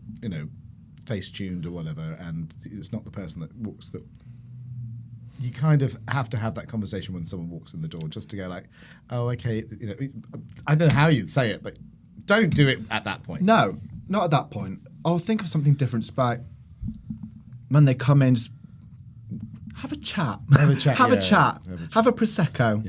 Speaker 1: face tuned or whatever, and it's not the person that walks the. You kind of have to have that conversation when someone walks in the door, just to go like, "Oh, okay." I don't know how you'd say it, but don't do it at that point.
Speaker 2: no, not at that point. I'll think of something different. Just by when they come in, just have a chat.
Speaker 1: Have a chat,
Speaker 2: have a
Speaker 1: yeah.
Speaker 2: chat. Have a prosecco.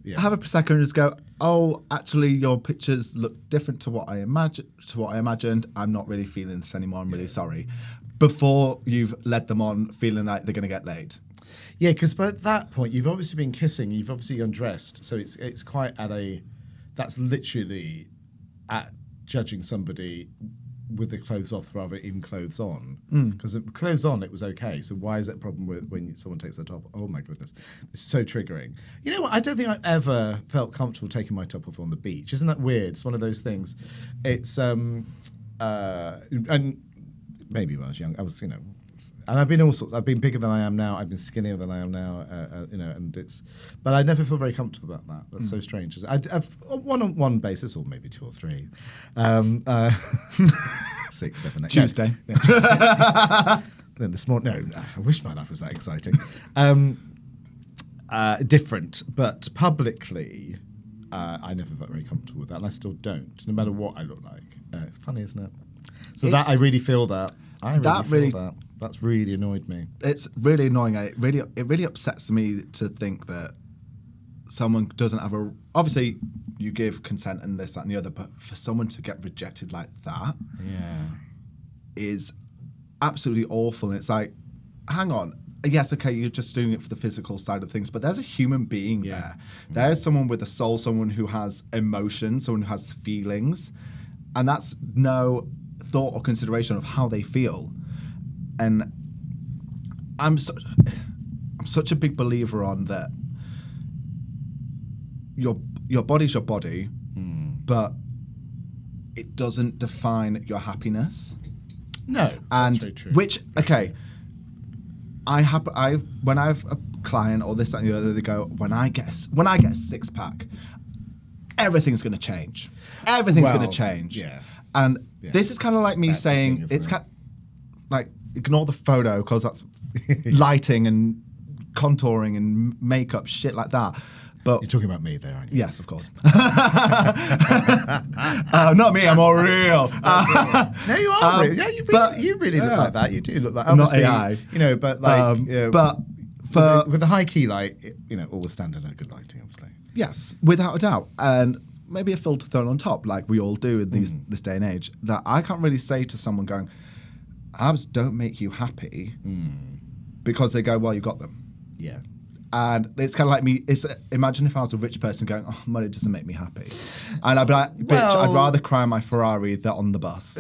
Speaker 1: Yeah.
Speaker 2: Have a prosecco and just go. Oh, actually, your pictures look different to what I imagined. I'm not really feeling this anymore. I'm really sorry. Before you've led them on feeling like they're going to get laid.
Speaker 1: Yeah, because by that point you've obviously been kissing, you've obviously undressed, so it's quite at a. That's literally at judging somebody with the clothes off rather in clothes on. Because clothes on it was okay. So why is that a problem with when someone takes their top? Oh my goodness, this is so triggering. You know what? I don't think I've ever felt comfortable taking my top off on the beach. Isn't that weird? It's one of those things. It's and maybe when I was young, I was and I've been all sorts. I've been bigger than I am now. I've been skinnier than I am now. And it's. But I never feel very comfortable about that. That's so strange. I've one basis, or maybe two or three, 6, 7, 8.
Speaker 2: Tuesday.
Speaker 1: No, Tuesday. Then this morning. No, I wish my life was that exciting. Different, but publicly, I never felt very comfortable with that, and I still don't, no matter what I look like. It's funny, isn't it? So that I really feel that. I really
Speaker 2: That
Speaker 1: feel
Speaker 2: really-
Speaker 1: that. That's really annoyed me.
Speaker 2: It's really annoying. It really upsets me to think that someone doesn't have a. Obviously, you give consent and this, that, and the other, but for someone to get rejected like that
Speaker 1: Yeah.
Speaker 2: is absolutely awful. And it's like, hang on. Yes, okay, you're just doing it for the physical side of things, but there's a human being there. There's someone with a soul, someone who has emotion, someone who has feelings, and that's no thought or consideration of how they feel. And I'm such a big believer on that. Your body's your body, but it doesn't define your happiness.
Speaker 1: No,
Speaker 2: And
Speaker 1: that's very true.
Speaker 2: which okay, when I've a client or this that, and the other, they go, when I get a six pack, everything's going to change. Everything's
Speaker 1: Well,
Speaker 2: going to change.
Speaker 1: yeah.
Speaker 2: And
Speaker 1: Yeah.
Speaker 2: this is kind of like me
Speaker 1: That's the
Speaker 2: saying
Speaker 1: thing, isn't
Speaker 2: it's
Speaker 1: it?
Speaker 2: kind like ignore the photo because that's lighting and contouring and makeup shit like that. But
Speaker 1: You're talking about me there, aren't you?
Speaker 2: yes, of course. Not me. I'm all real.
Speaker 1: No, you are. Really. Yeah,
Speaker 2: but-
Speaker 1: you really look
Speaker 2: yeah.
Speaker 1: like that. You do look like.
Speaker 2: I'm not
Speaker 1: Obviously,
Speaker 2: AI.
Speaker 1: You know, but like,
Speaker 2: but for
Speaker 1: with the high key light, always standard and good lighting, obviously.
Speaker 2: yes, without a doubt, and maybe a filter thrown on top, like we all do in this day and age. That I can't really say to someone going, abs don't make you happy, because they go, well, you got them.
Speaker 1: Yeah.
Speaker 2: And it's kind of like me. Imagine if I was a rich person going, "Oh, money doesn't make me happy," and I'd be like, "Bitch, I'd
Speaker 1: Well-
Speaker 2: rather cry in my Ferrari than on the bus."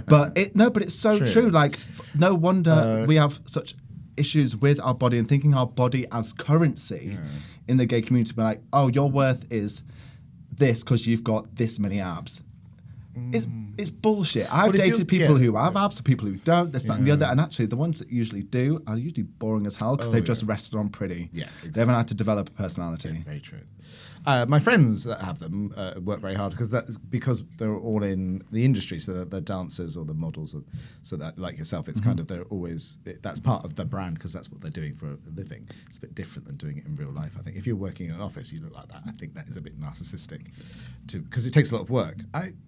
Speaker 2: But it's so true. Like, no wonder we have such issues with our body and thinking our body as currency in the gay community. Be like, "Oh, your worth is this because you've got this many abs." It's bullshit. I've
Speaker 1: Well, if you-
Speaker 2: dated people
Speaker 1: yeah.
Speaker 2: who have abs, people who don't, this, that, and the other. And actually, the ones that usually do are usually boring as hell because they've just rested on pretty.
Speaker 1: Yeah,
Speaker 2: They haven't had to develop a personality.
Speaker 1: Very true. My friends that have them work very hard because they're all in the industry, so they're dancers or the models, so that like yourself, it's kind of they're always that's part of the brand because that's what they're doing for a living. It's a bit different than doing it in real life. I think if you're working in an office, you look like that. I think that is a bit narcissistic, because it takes a lot of work.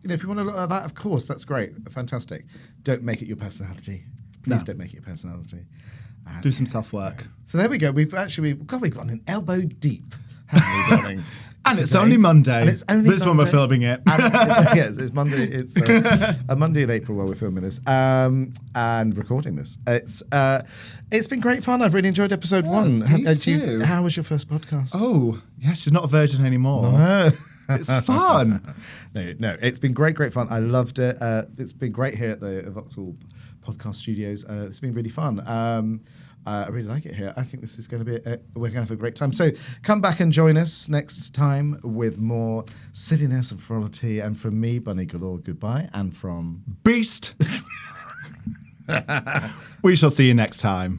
Speaker 1: If you want to look like that, of course, that's great, fantastic. Don't make it your personality. Please don't make it your personality.
Speaker 2: Do some self work.
Speaker 1: So there we go. We've gone an elbow deep, haven't we, darling?
Speaker 2: And it's
Speaker 1: Today.
Speaker 2: only Monday.
Speaker 1: And it's only
Speaker 2: this one we're
Speaker 1: Monday.
Speaker 2: filming it.
Speaker 1: Yes, it's Monday. It's a Monday in April while we're filming this and recording this. It's been great fun. I've really enjoyed episode one.
Speaker 2: me too.
Speaker 1: How was your first podcast?
Speaker 2: Oh, yeah, she's not a virgin anymore.
Speaker 1: Oh.
Speaker 2: It's fun.
Speaker 1: No, it's been great fun. I loved it. It's been great here at the Vauxhall Podcast Studios. It's been really fun. I really like it here. I think this is going to be we're going to have a great time. So come back and join us next time with more silliness and frivolity. And from me, Bunny Galore, goodbye. And from
Speaker 2: Beast. We shall see you next time.